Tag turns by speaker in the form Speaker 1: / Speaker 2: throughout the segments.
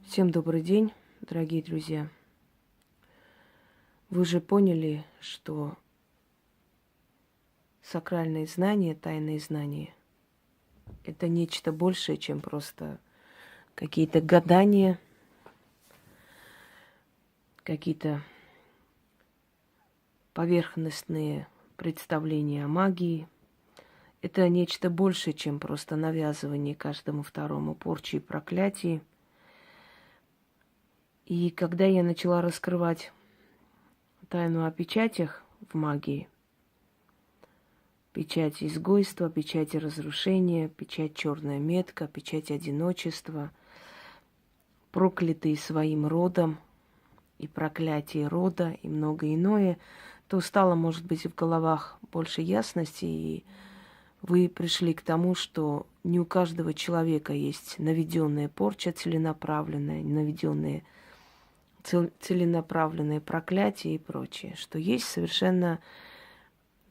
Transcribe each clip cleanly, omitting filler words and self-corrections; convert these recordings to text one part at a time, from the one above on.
Speaker 1: Всем добрый день, дорогие друзья. Вы же поняли, что сакральные знания, тайные знания – это нечто большее, чем просто какие-то гадания, какие-то поверхностные представления о магии. Это нечто большее, чем просто навязывание каждому второму порчи и проклятий. И когда я начала раскрывать тайну о печатях в магии, печать изгойства, печать разрушения, печать черная метка, печать одиночества, проклятые своим родом и проклятие рода и многое иное, то стало, может быть, в головах больше ясности, и вы пришли к тому, что не у каждого человека есть наведенная порча целенаправленная, наведенные целенаправленные проклятия и прочее, что есть совершенно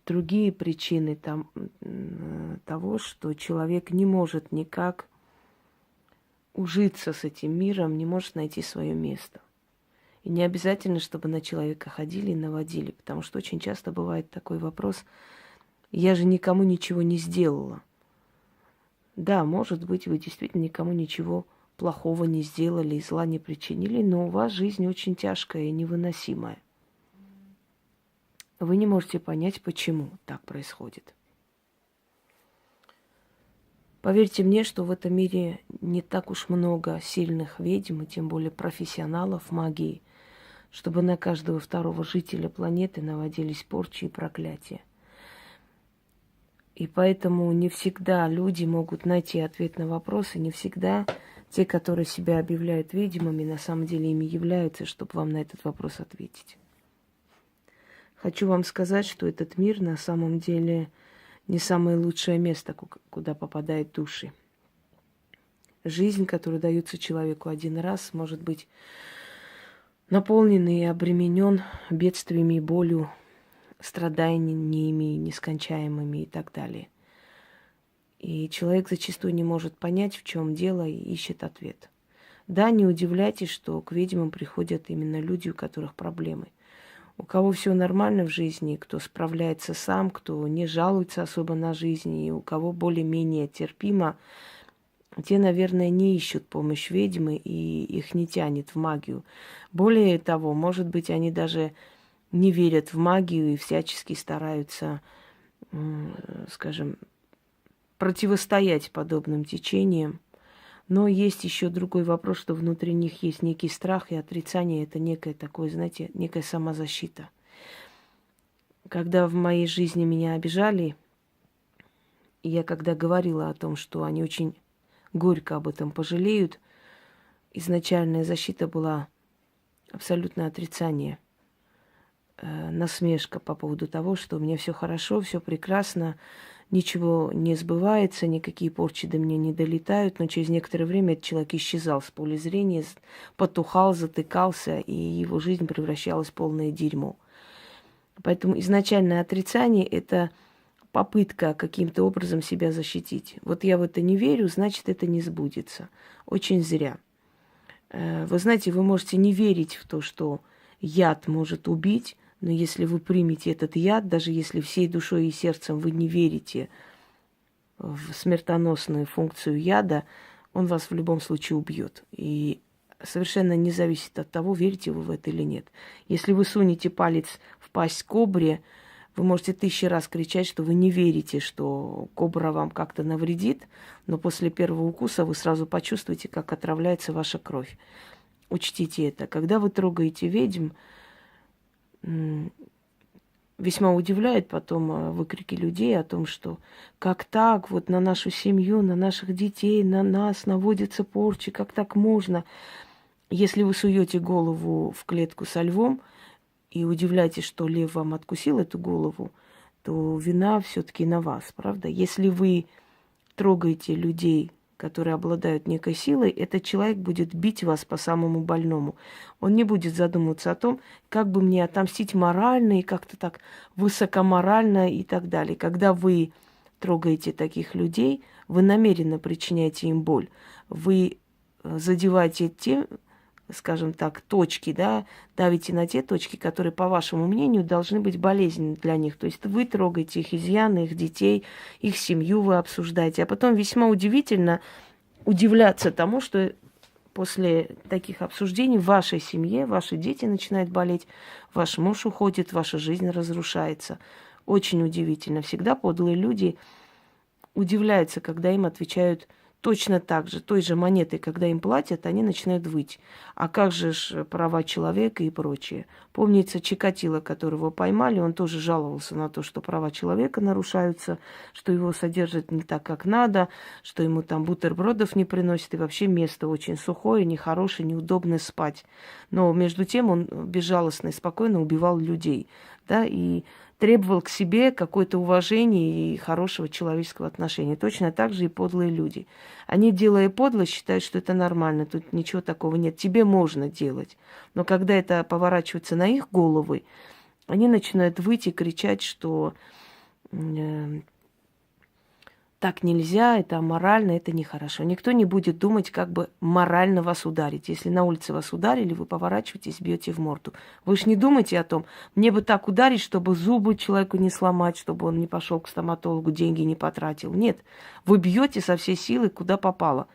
Speaker 1: другие причины того, что человек не может никак ужиться с этим миром, не может найти свое место. И не обязательно, чтобы на человека ходили и наводили, потому что очень часто бывает такой вопрос: я же никому ничего не сделала. Да, может быть, вы действительно никому ничего плохого не сделали и зла не причинили, но у вас жизнь очень тяжкая и невыносимая. Вы не можете понять, почему так происходит. Поверьте мне, что в этом мире не так уж много сильных ведьм, и тем более профессионалов магии, чтобы на каждого второго жителя планеты наводились порчи и проклятия. И поэтому не всегда люди могут найти ответ на вопросы, не всегда те, которые себя объявляют ведьмами, на самом деле ими являются, чтобы вам на этот вопрос ответить. Хочу вам сказать, что этот мир на самом деле не самое лучшее место, куда попадают души. Жизнь, которая дается человеку один раз, может быть наполнен и обременен бедствиями и болью, страданиями нескончаемыми и так далее. И человек зачастую не может понять, в чем дело, и ищет ответ. Да, не удивляйтесь, что к ведьмам приходят именно люди, у которых проблемы. У кого все нормально в жизни, кто справляется сам, кто не жалуется особо на жизнь, и у кого более-менее терпимо, те, наверное, не ищут помощь ведьмы, и их не тянет в магию. Более того, может быть, они даже не верят в магию и всячески стараются, скажем, противостоять подобным течениям. Но есть еще другой вопрос, что внутри них есть некий страх и отрицание. Это некое такое, знаете, некая самозащита. Когда в моей жизни меня обижали, и я когда говорила о том, что они очень горько об этом пожалеют, изначальная защита была абсолютное отрицание, насмешка по поводу того, что у меня все хорошо, все прекрасно, ничего не сбывается, никакие порчи до меня не долетают, но через некоторое время этот человек исчезал с поля зрения, потухал, затыкался, и его жизнь превращалась в полное дерьмо. Поэтому изначальное отрицание – это попытка каким-то образом себя защитить. Вот я в это не верю, значит, это не сбудется. Очень зря. Вы знаете, вы можете не верить в то, что яд может убить, но если вы примете этот яд, даже если всей душой и сердцем вы не верите в смертоносную функцию яда, он вас в любом случае убьет. И совершенно не зависит от того, верите вы в это или нет. Если вы сунете палец в пасть кобре, вы можете 1000 раз кричать, что вы не верите, что кобра вам как-то навредит, но после первого укуса вы сразу почувствуете, как отравляется ваша кровь. Учтите это. Когда вы трогаете ведьм, весьма удивляет потом выкрики людей о том, что как так, вот на нашу семью, на наших детей, на нас наводятся порчи, как так можно? Если вы суете голову в клетку со львом и удивляетесь, что лев вам откусил эту голову, то вина все-таки на вас, правда? Если вы трогаете людей, которые обладают некой силой, этот человек будет бить вас по самому больному. Он не будет задумываться о том, как бы мне отомстить морально и как-то так высокоморально и так далее. Когда вы трогаете таких людей, вы намеренно причиняете им боль. Вы задеваете скажем так, точки, да, давите на те точки, которые, по вашему мнению, должны быть болезненны для них. То есть вы трогаете их изъяны, их детей, их семью вы обсуждаете. А потом весьма удивительно удивляться тому, что после таких обсуждений в вашей семье ваши дети начинают болеть, ваш муж уходит, ваша жизнь разрушается. Очень удивительно. Всегда подлые люди удивляются, когда им отвечают точно так же, той же монетой, когда им платят, они начинают выть. А как же ж права человека и прочее? Помнится, Чикатило, которого поймали, он тоже жаловался на то, что права человека нарушаются, что его содержат не так, как надо, что ему там бутербродов не приносят, и вообще место очень сухое, нехорошее, неудобно спать. Но между тем он безжалостно и спокойно убивал людей, да, и требовал к себе какое-то уважение и хорошего человеческого отношения. Точно так же и подлые люди. Они, делая подлость, считают, что это нормально, тут ничего такого нет. Тебе можно делать. Но когда это поворачивается на их головы, они начинают выйти и кричать, что так нельзя, это аморально, это нехорошо. Никто не будет думать, как бы морально вас ударить. Если на улице вас ударили, вы поворачиваетесь, бьете в морду. Вы же не думайте о том, мне бы так ударить, чтобы зубы человеку не сломать, чтобы он не пошел к стоматологу, деньги не потратил. Нет, вы бьете со всей силы, куда попало.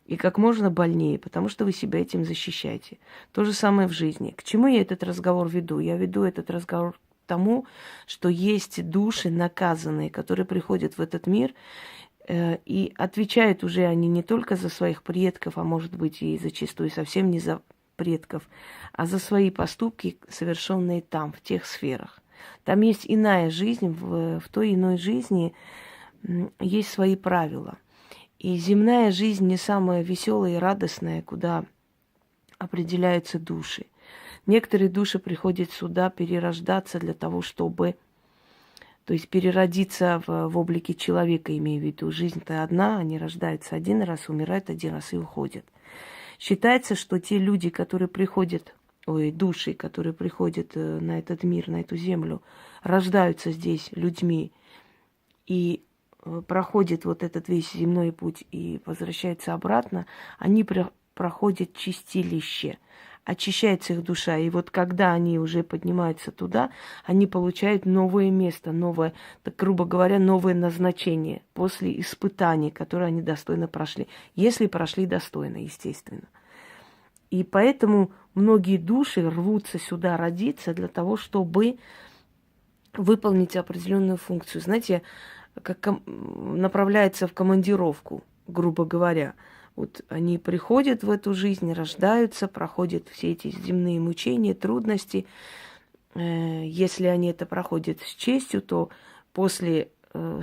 Speaker 1: И как можно больнее, потому что вы себя этим защищаете. То же самое в жизни. К чему я этот разговор веду? Я веду этот разговор тому, что есть души наказанные, которые приходят в этот мир, и отвечают уже они не только за своих предков, а может быть и зачастую совсем не за предков, а за свои поступки, совершенные там, в тех сферах. Там есть иная жизнь, в той иной жизни есть свои правила. И земная жизнь не самая веселая и радостная, куда определяются души. Некоторые души приходят сюда перерождаться для того, чтобы, то есть переродиться в облике человека, имею в виду. Жизнь-то одна, они рождаются один раз, умирают один раз и уходят. Считается, что те люди, которые приходят, души, которые приходят на этот мир, на эту землю, рождаются здесь людьми и проходят вот этот весь земной путь и возвращаются обратно, они проходят чистилище. Очищается их душа. И вот когда они уже поднимаются туда, они получают новое место, новое, так грубо говоря, новое назначение после испытаний, которые они достойно прошли. Если прошли достойно, естественно. И поэтому многие души рвутся сюда родиться для того, чтобы выполнить определенную функцию. Знаете, как направляется в командировку, грубо говоря. Вот они приходят в эту жизнь, рождаются, проходят все эти земные мучения, трудности. Если они это проходят с честью, то после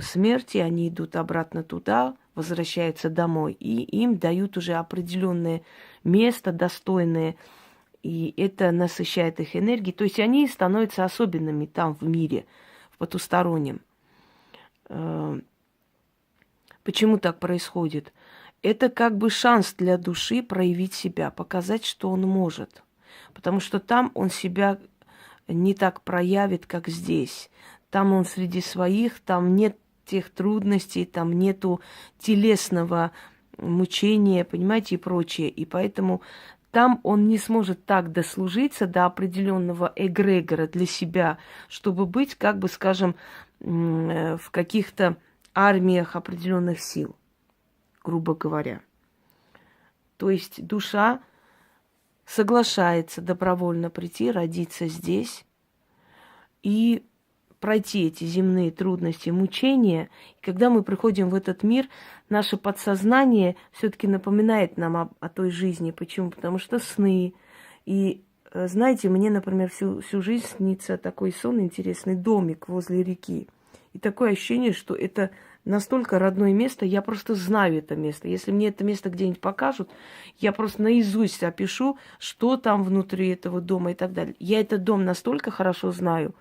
Speaker 1: смерти они идут обратно туда, возвращаются домой, и им дают уже определенное место, достойное, и это насыщает их энергией. То есть они становятся особенными там, в мире, в потустороннем. Почему так происходит? Это как бы шанс для души проявить себя, показать, что он может. Потому что там он себя не так проявит, как здесь. Там он среди своих, там нет тех трудностей, там нету телесного мучения, понимаете, и прочее. И поэтому там он не сможет так дослужиться до определенного эгрегора для себя, чтобы быть, как бы, скажем, в каких-то армиях определенных сил, грубо говоря. То есть душа соглашается добровольно прийти, родиться здесь и пройти эти земные трудности, мучения. И когда мы приходим в этот мир, наше подсознание все-таки напоминает нам о той жизни. Почему? Потому что сны. И знаете, мне, например, всю жизнь снится такой сон, интересный домик возле реки. И такое ощущение, что это настолько родное место, я просто знаю это место. Если мне это место где-нибудь покажут, я просто наизусть опишу, что там внутри этого дома и так далее. Я этот дом настолько хорошо знаю,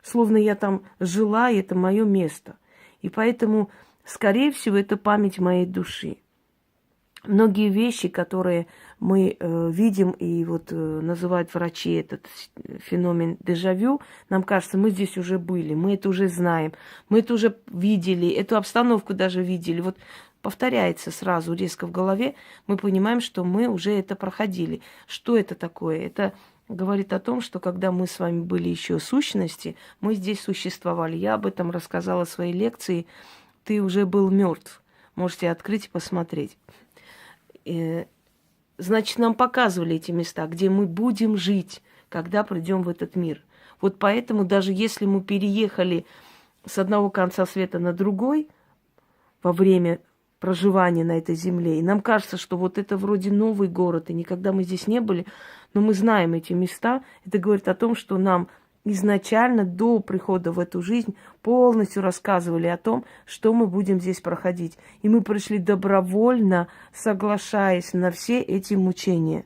Speaker 1: словно я там жила, и это мое место. И поэтому, скорее всего, это память моей души. Многие вещи, которые мы видим, и вот называют врачи этот феномен дежавю, нам кажется, мы здесь уже были, мы это уже знаем, мы это уже видели, эту обстановку даже видели. Вот повторяется сразу резко в голове, мы понимаем, что мы уже это проходили. Что это такое? Это говорит о том, что когда мы с вами были еще сущности, мы здесь существовали. Я об этом рассказала в своей лекции. Ты уже был мертв. Можете открыть и посмотреть. Значит, нам показывали эти места, где мы будем жить, когда придем в этот мир. Вот поэтому даже если мы переехали с одного конца света на другой во время проживания на этой земле, и нам кажется, что вот это вроде новый город, и никогда мы здесь не были, но мы знаем эти места, это говорит о том, что нам изначально до прихода в эту жизнь полностью рассказывали о том, что мы будем здесь проходить. И мы пришли добровольно, соглашаясь на все эти мучения.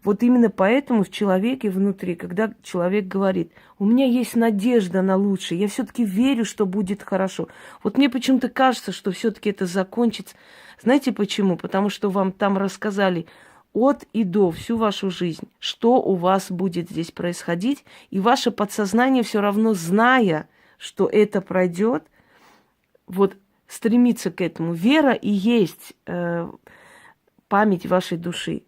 Speaker 1: Вот именно поэтому в человеке внутри, когда человек говорит, у меня есть надежда на лучшее, я все-таки верю, что будет хорошо. Вот мне почему-то кажется, что все-таки это закончится. Знаете почему? Потому что вам там рассказали от и до всю вашу жизнь, что у вас будет здесь происходить, и ваше подсознание все равно, зная, что это пройдет, вот стремится к этому. Вера и есть память вашей души.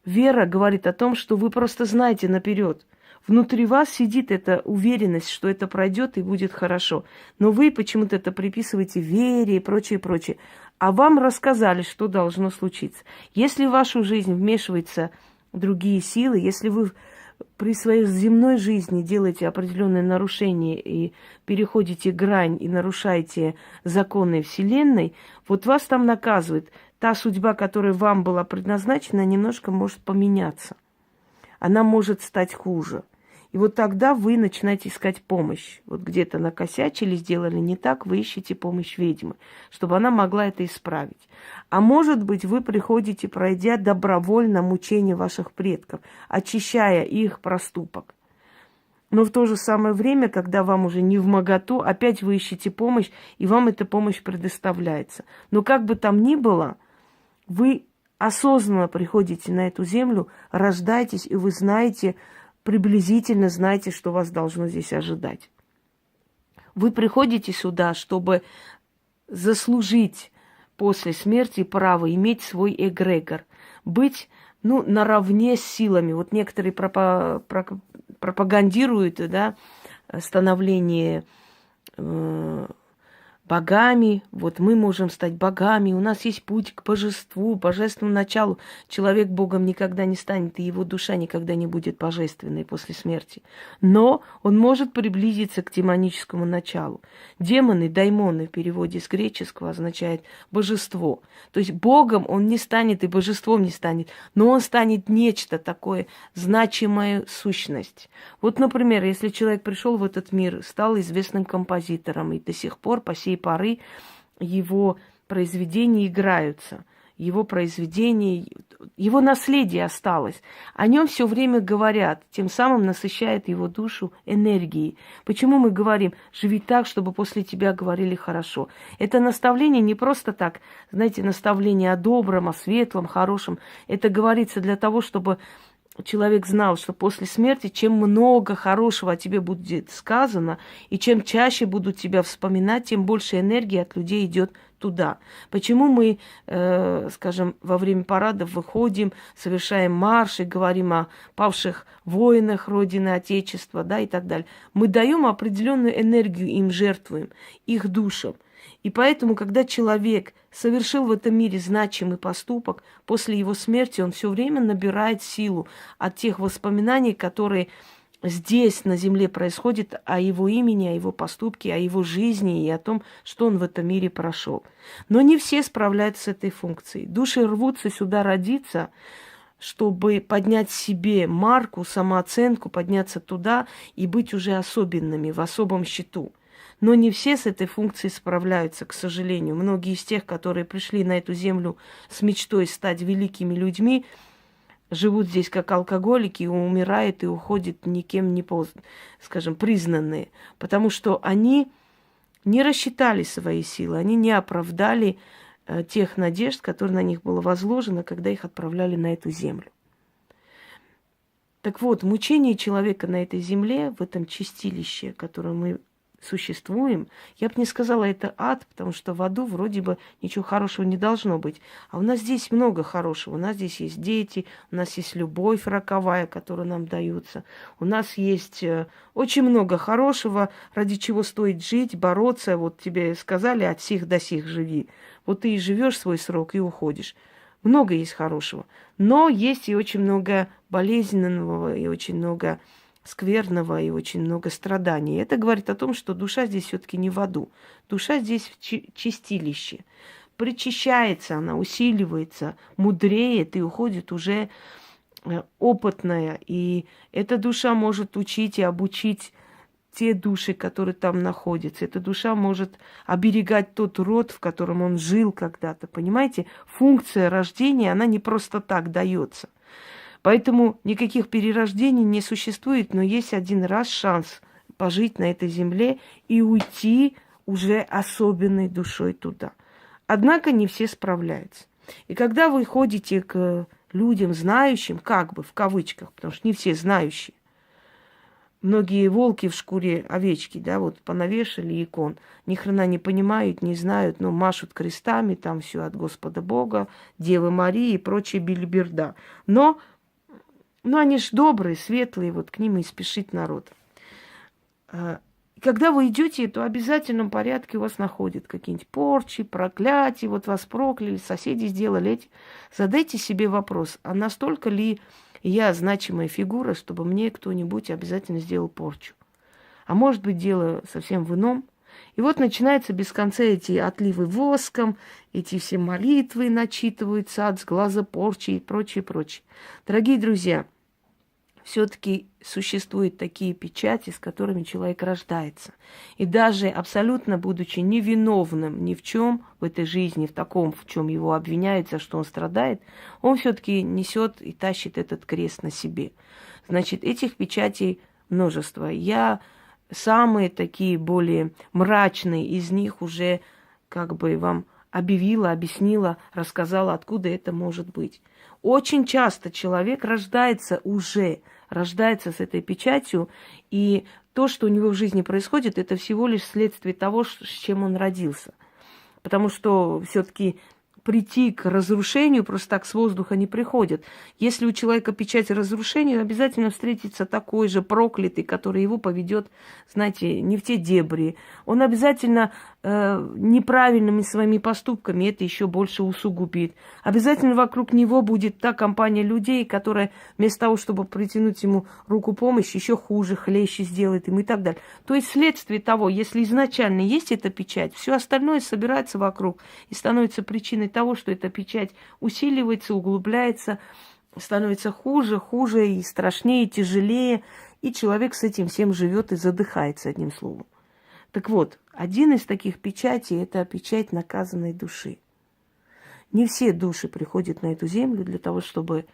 Speaker 1: Вера говорит о том, что вы просто знаете наперед. Внутри вас сидит эта уверенность, что это пройдет и будет хорошо. Но вы почему-то это приписываете вере и прочее, прочее. А вам рассказали, что должно случиться. Если в вашу жизнь вмешиваются другие силы, если вы при своей земной жизни делаете определенные нарушения и переходите грань и нарушаете законы Вселенной, вот вас там наказывают. Та судьба, которая вам была предназначена, немножко может поменяться. Она может стать хуже. И вот тогда вы начинаете искать помощь. Вот где-то накосячили, сделали не так, вы ищете помощь ведьмы, чтобы она могла это исправить. А может быть, вы приходите, пройдя добровольно мучения ваших предков, очищая их проступок. Но в то же самое время, когда вам уже не вмоготу, опять вы ищете помощь, и вам эта помощь предоставляется. Но как бы там ни было, вы осознанно приходите на эту землю, рождаетесь, и вы знаете, приблизительно знаете, что вас должно здесь ожидать. Вы приходите сюда, чтобы заслужить после смерти право иметь свой эгрегор, быть, наравне с силами. Вот некоторые пропагандируют, да, становление богами, вот мы можем стать богами, у нас есть путь к божеству, божественному началу. Человек богом никогда не станет, и его душа никогда не будет божественной после смерти. Но он может приблизиться к демоническому началу. Демоны, даймоны в переводе с греческого означает божество. То есть богом он не станет и божеством не станет, но он станет нечто такое, значимая сущность. Вот, например, если человек пришел в этот мир, стал известным композитором, и до сих пор по сей поры его произведения играются, его произведения, его наследие осталось. О нем все время говорят, тем самым насыщает его душу энергией. Почему мы говорим, живи так, чтобы после тебя говорили хорошо? Это наставление не просто так, знаете, наставление о добром, о светлом, хорошем. Это говорится для того, чтобы человек знал, что после смерти, чем много хорошего о тебе будет сказано, и чем чаще будут тебя вспоминать, тем больше энергии от людей идет туда. Почему мы, скажем, во время парадов выходим, совершаем марши, говорим о павших воинах Родины, Отечества, да, и так далее. Мы даем определенную энергию им, жертвуем, их душам. И поэтому, когда человек совершил в этом мире значимый поступок, после его смерти он все время набирает силу от тех воспоминаний, которые здесь, на земле, происходят о его имени, о его поступке, о его жизни и о том, что он в этом мире прошел. Но не все справляются с этой функцией. Души рвутся сюда родиться, чтобы поднять себе марку, самооценку, подняться туда и быть уже особенными, в особом счету. Но не все с этой функцией справляются, к сожалению. Многие из тех, которые пришли на эту землю с мечтой стать великими людьми, живут здесь как алкоголики, умирают и уходят никем не скажем, признанные. Потому что они не рассчитали свои силы, они не оправдали тех надежд, которые на них было возложено, когда их отправляли на эту землю. Так вот, мучение человека на этой земле, в этом чистилище, которое мы существуем, я бы не сказала, это ад, потому что в аду вроде бы ничего хорошего не должно быть. А у нас здесь много хорошего. У нас здесь есть дети, у нас есть любовь роковая, которая нам дается. У нас есть очень много хорошего, ради чего стоит жить, бороться. Вот тебе сказали, от сих до сих живи. Вот ты и живешь свой срок, и уходишь. Много есть хорошего. Но есть и очень много болезненного, и очень много скверного, и очень много страданий. Это говорит о том, что душа здесь все-таки не в аду. Душа здесь в чистилище. Причащается она, усиливается, мудреет и уходит уже опытная. И эта душа может учить и обучить те души, которые там находятся. Эта душа может оберегать тот род, в котором он жил когда-то. Понимаете? Функция рождения, она не просто так дается. Поэтому никаких перерождений не существует, но есть один раз шанс пожить на этой земле и уйти уже особенной душой туда. Однако не все справляются. И когда вы ходите к людям знающим, как бы в кавычках, потому что не все знающие, многие волки в шкуре овечки, да, вот понавешали икон, ни хрена не понимают, не знают, но машут крестами, там все от Господа Бога, Девы Марии и прочая билиберда. Но они ж добрые, светлые, вот к ним и спешит народ. Когда вы идете, то в обязательном порядке у вас находят какие-нибудь порчи, проклятия, вот вас прокляли, соседи сделали эти. Задайте себе вопрос, а настолько ли я значимая фигура, чтобы мне кто-нибудь обязательно сделал порчу? А может быть, дело совсем в ином? И вот начинаются без конца эти отливы воском, эти все молитвы начитываются от сглаза порчи и прочее, прочее. Дорогие друзья, все-таки существуют такие печати, с которыми человек рождается. И даже абсолютно будучи невиновным ни в чем в этой жизни, в таком, в чем его обвиняют, за что он страдает, он все-таки несет и тащит этот крест на себе. Значит, этих печатей множество. Я самые такие более мрачные из них уже как бы вам объявила, объяснила, рассказала, откуда это может быть. Очень часто человек рождается с этой печатью, и то, что у него в жизни происходит, это всего лишь следствие того, с чем он родился. Потому что все-таки прийти к разрушению просто так с воздуха не приходит. Если у человека печать разрушения, обязательно встретится такой же проклятый, который его поведет, знаете, не в те дебри. Он обязательно неправильными своими поступками это еще больше усугубит. Обязательно вокруг него будет та компания людей, которая вместо того, чтобы притянуть ему руку помощи, еще хуже, хлеще сделает им и так далее. То есть вследствие того, если изначально есть эта печать, все остальное собирается вокруг и становится причиной того, что эта печать усиливается, углубляется, становится хуже и страшнее, и тяжелее, и человек с этим всем живет и задыхается, одним словом. Так вот, один из таких печатей – это печать наказанной души. Не все души приходят на эту землю для того, чтобы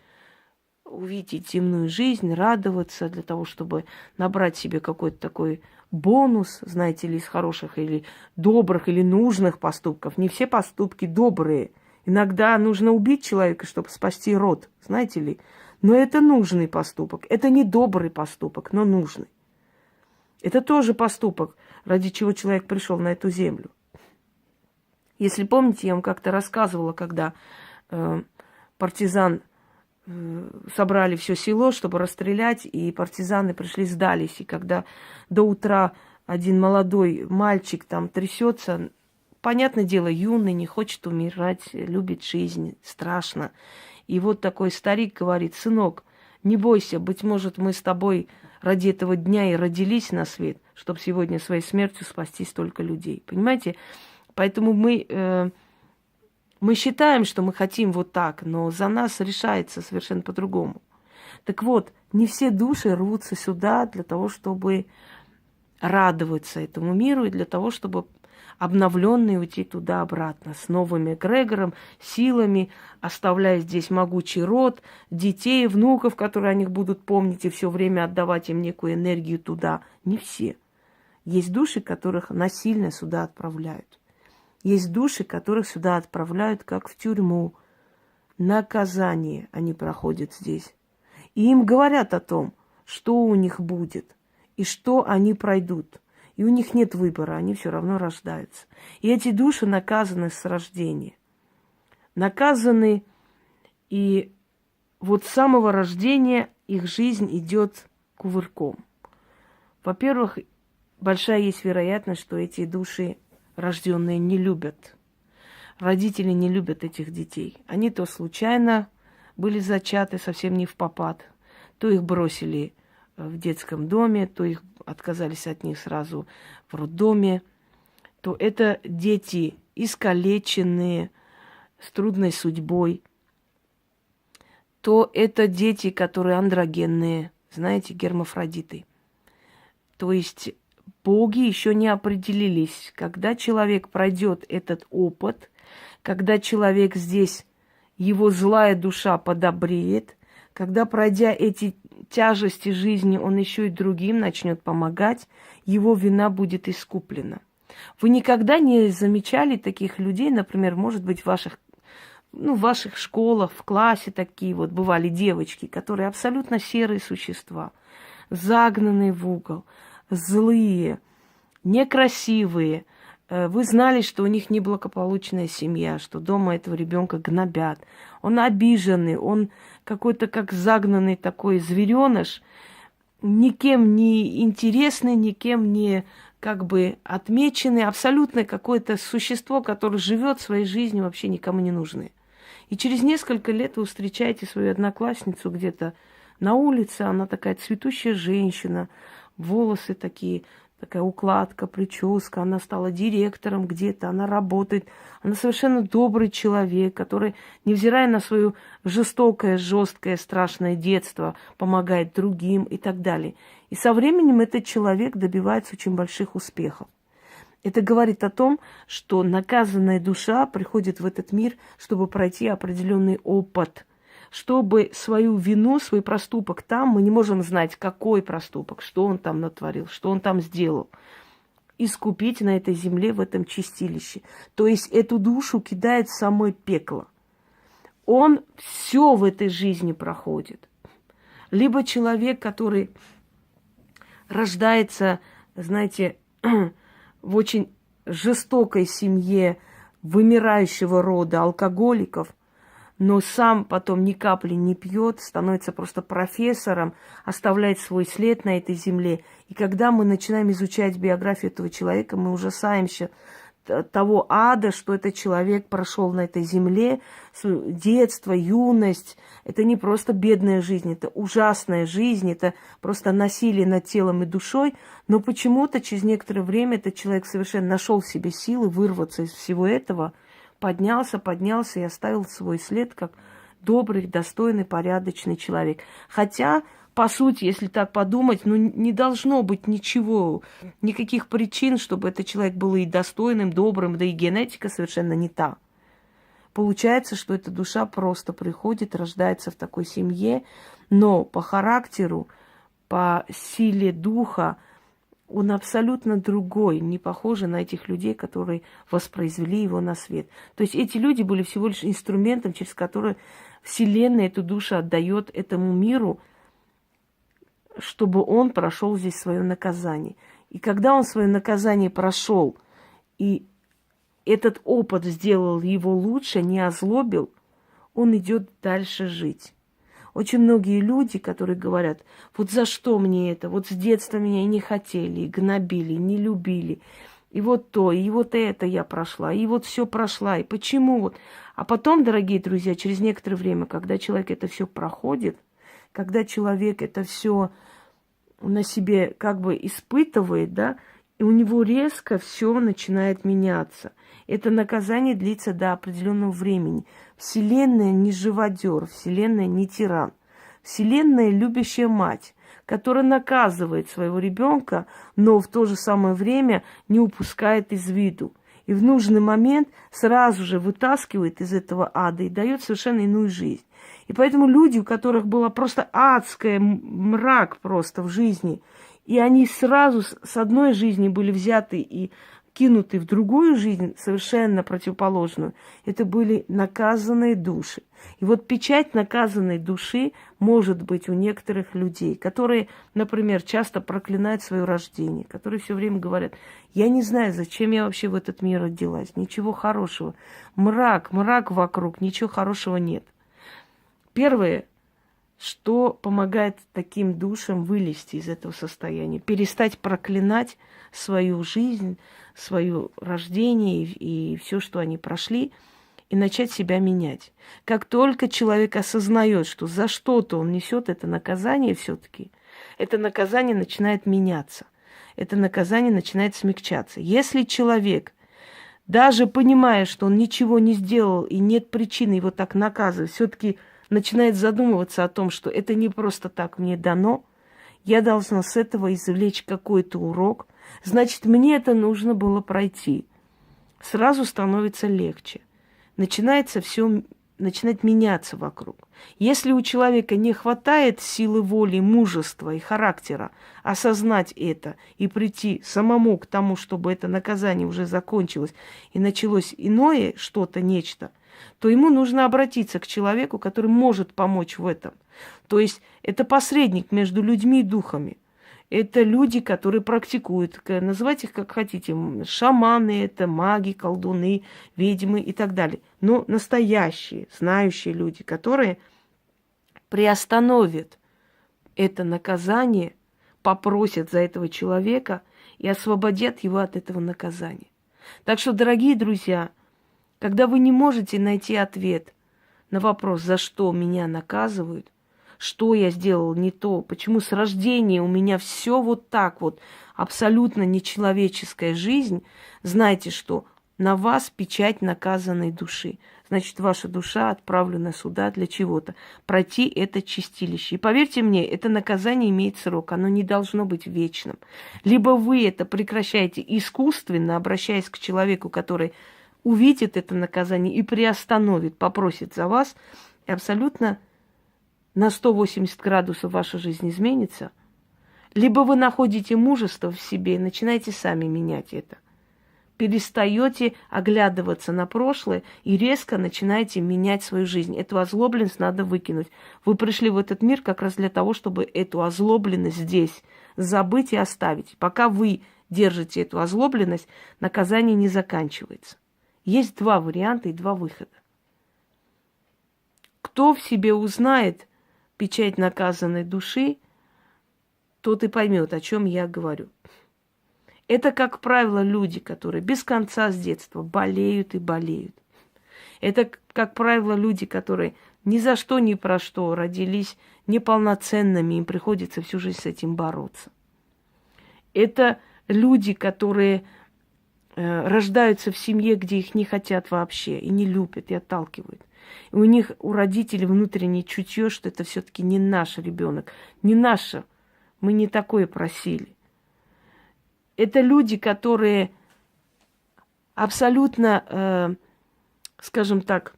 Speaker 1: увидеть земную жизнь, радоваться, для того, чтобы набрать себе какой-то такой бонус, знаете ли, из хороших или добрых, или нужных поступков. Не все поступки добрые. Иногда нужно убить человека, чтобы спасти род, знаете ли. Но это нужный поступок. Это не добрый поступок, но нужный. Это тоже поступок, ради чего человек пришел на эту землю. Если помните, я вам как-то рассказывала, когда партизан собрали все село, чтобы расстрелять, и партизаны пришли, сдались. И когда до утра один молодой мальчик там трясется, понятное дело, юный, не хочет умирать, любит жизнь, страшно. И вот такой старик говорит: сынок, не бойся, быть может, мы с тобой ради этого дня и родились на свет, чтобы сегодня своей смертью спасти столько людей. Понимаете? Поэтому мы считаем, что мы хотим вот так, но за нас решается совершенно по-другому. Так вот, не все души рвутся сюда для того, чтобы радоваться этому миру и для того, чтобы обновленные уйти туда-обратно с новым эгрегором, силами, оставляя здесь могучий род, детей, внуков, которые о них будут помнить и все время отдавать им некую энергию туда. Не все. Есть души, которых насильно сюда отправляют. Есть души, которых сюда отправляют как в тюрьму. Наказание они проходят здесь. И им говорят о том, что у них будет и что они пройдут. И у них нет выбора, они все равно рождаются. И эти души наказаны с рождения. Наказаны, и вот с самого рождения их жизнь идет кувырком. Во-первых, большая есть вероятность, что эти души рожденные не любят. Родители не любят этих детей. Они то случайно были зачаты, совсем не впопад, то их бросили в детском доме, то их отказались от них сразу в роддоме, то это дети искалеченные, с трудной судьбой, то это дети, которые андрогенные, знаете, гермафродиты. То есть боги еще не определились, когда человек пройдет этот опыт, когда человек здесь, его злая душа подобреет, когда, пройдя эти тяжести жизни, он еще и другим начнет помогать, его вина будет искуплена. Вы никогда не замечали таких людей, например, может быть, в ваших школах, в классе такие вот бывали девочки, которые абсолютно серые существа, загнанные в угол, злые, некрасивые. Вы знали, что у них неблагополучная семья, что дома этого ребенка гнобят. Он обиженный, он какой-то как загнанный такой звереныш, никем не интересный, никем не как бы отмеченный, абсолютно какое-то существо, которое живет своей жизнью, вообще никому не нужное. И через несколько лет вы встречаете свою одноклассницу где-то на улице, она такая цветущая женщина, волосы такие, такая укладка, прическа, она стала директором где-то, она работает, она совершенно добрый человек, который, невзирая на свое жестокое, жесткое, страшное детство, помогает другим и так далее. И со временем этот человек добивается очень больших успехов. Это говорит о том, что наказанная душа приходит в этот мир, чтобы пройти определенный опыт, чтобы свою вину, свой проступок там, мы не можем знать, какой проступок, что он там натворил, что он там сделал, искупить на этой земле, в этом чистилище. То есть эту душу кидает в самое пекло. Он все в этой жизни проходит. Либо человек, который рождается, знаете, в очень жестокой семье вымирающего рода алкоголиков, но сам потом ни капли не пьет, становится просто профессором, оставляет свой след на этой земле. И когда мы начинаем изучать биографию этого человека, мы ужасаемся того ада, что этот человек прошел на этой земле, детство, юность. Это не просто бедная жизнь, это ужасная жизнь, это просто насилие над телом и душой. Но почему-то через некоторое время этот человек совершенно нашел в себе силы вырваться из всего этого, поднялся и оставил свой след как добрый, достойный, порядочный человек. Хотя, по сути, если так подумать, не должно быть ничего, никаких причин, чтобы этот человек был и достойным, добрым, да и генетика совершенно не та. Получается, что эта душа просто приходит, рождается в такой семье, но по характеру, по силе духа, он абсолютно другой, не похожий на этих людей, которые воспроизвели его на свет. То есть эти люди были всего лишь инструментом, через который Вселенная эту душу отдает этому миру, чтобы он прошел здесь свое наказание. И когда он свое наказание прошел, и этот опыт сделал его лучше, не озлобил, он идет дальше жить. Очень многие люди, которые говорят, вот за что мне это, вот с детства меня и не хотели, и гнобили, и не любили, и вот то, и вот это я прошла, и вот все прошла, и почему вот. А потом, дорогие друзья, через некоторое время, когда человек это все проходит, когда человек это все на себе как бы испытывает, да, и у него резко все начинает меняться. Это наказание длится до определенного времени. Вселенная не живодер, Вселенная не тиран. Вселенная любящая мать, которая наказывает своего ребенка, но в то же самое время не упускает из виду. И в нужный момент сразу же вытаскивает из этого ада и дает совершенно иную жизнь. И поэтому люди, у которых была просто адская мрак просто в жизни, и они сразу с одной жизни были взяты и кинуты в другую жизнь, совершенно противоположную, это были наказанные души. И вот печать наказанной души может быть у некоторых людей, которые, например, часто проклинают свое рождение, которые все время говорят: я не знаю, зачем я вообще в этот мир родилась, ничего хорошего. Мрак вокруг, ничего хорошего нет. Первое, что помогает таким душам вылезти из этого состояния, перестать проклинать свою жизнь, свое рождение и все, что они прошли, и начать себя менять. Как только человек осознает, что за что-то он несет это наказание все-таки, это наказание начинает меняться, это наказание начинает смягчаться. Если человек, даже понимая, что он ничего не сделал и нет причины его так наказывать, все-таки начинает задумываться о том, что это не просто так мне дано, я должна с этого извлечь какой-то урок, значит, мне это нужно было пройти. Сразу становится легче. Начинает меняться вокруг. Если у человека не хватает силы воли, мужества и характера осознать это и прийти самому к тому, чтобы это наказание уже закончилось и началось иное что-то, нечто, то ему нужно обратиться к человеку, который может помочь в этом. То есть это посредник между людьми и духами. Это люди, которые практикуют, называйте их как хотите, шаманы, это маги, колдуны, ведьмы и так далее. Но настоящие, знающие люди, которые приостановят это наказание, попросят за этого человека и освободят его от этого наказания. Так что, дорогие друзья, когда вы не можете найти ответ на вопрос, за что меня наказывают, что я сделал не то, почему с рождения у меня все вот так вот, абсолютно нечеловеческая жизнь, знайте, что на вас печать наказанной души. Значит, ваша душа отправлена сюда для чего-то. Пройти это чистилище. И поверьте мне, это наказание имеет срок, оно не должно быть вечным. Либо вы это прекращаете искусственно, обращаясь к человеку, который увидит это наказание и приостановит, попросит за вас, и абсолютно на 180 градусов ваша жизнь изменится. Либо вы находите мужество в себе и начинаете сами менять это. Перестаете оглядываться на прошлое и резко начинаете менять свою жизнь. Эту озлобленность надо выкинуть. Вы пришли в этот мир как раз для того, чтобы эту озлобленность здесь забыть и оставить. Пока вы держите эту озлобленность, наказание не заканчивается. Есть два варианта и два выхода. Кто в себе узнает печать наказанной души, тот и поймет, о чем я говорю. Это, как правило, люди, которые без конца с детства болеют и болеют. Это, как правило, люди, которые ни за что, ни про что родились неполноценными, им приходится всю жизнь с этим бороться. Это люди, которые рождаются в семье, где их не хотят вообще, и не любят, и отталкивают. И у родителей внутреннее чутье, что это все-таки не наш ребенок, не наше, мы не такое просили. Это люди, которые абсолютно, скажем так,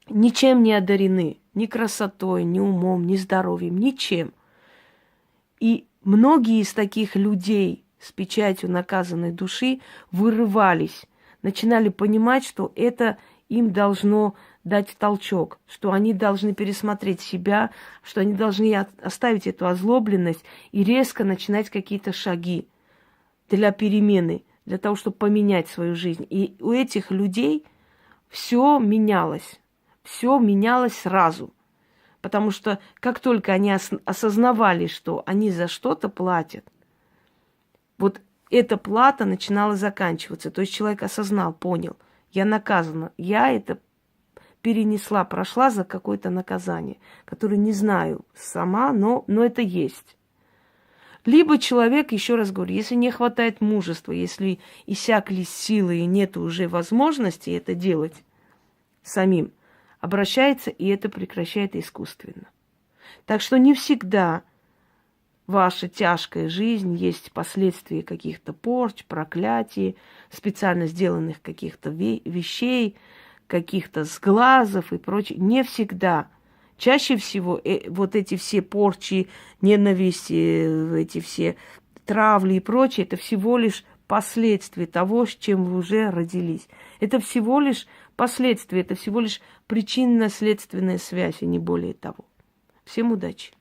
Speaker 1: ничем не одарены, ни красотой, ни умом, ни здоровьем, ничем. И многие из таких людей с печатью наказанной души вырывались, начинали понимать, что это им должно дать толчок, что они должны пересмотреть себя, что они должны оставить эту озлобленность и резко начинать какие-то шаги для перемены, для того, чтобы поменять свою жизнь. И у этих людей все менялось сразу. Потому что как только они осознавали, что они за что-то платят, вот эта плата начинала заканчиваться. То есть человек осознал, понял, я наказана, я это перенесла, прошла за какое-то наказание, которое не знаю сама, но это есть. Либо человек, еще раз говорю, если не хватает мужества, если иссякли силы и нет уже возможности это делать самим, обращается и это прекращает искусственно. Так что не всегда ваша тяжкая жизнь есть последствия каких-то порч, проклятий, специально сделанных каких-то вещей, каких-то сглазов и прочее. Не всегда. Чаще всего вот эти все порчи, ненависть, эти все травли и прочее, это всего лишь последствия того, с чем вы уже родились. Это всего лишь последствия, это всего лишь причинно-следственная связь, и не более того. Всем удачи!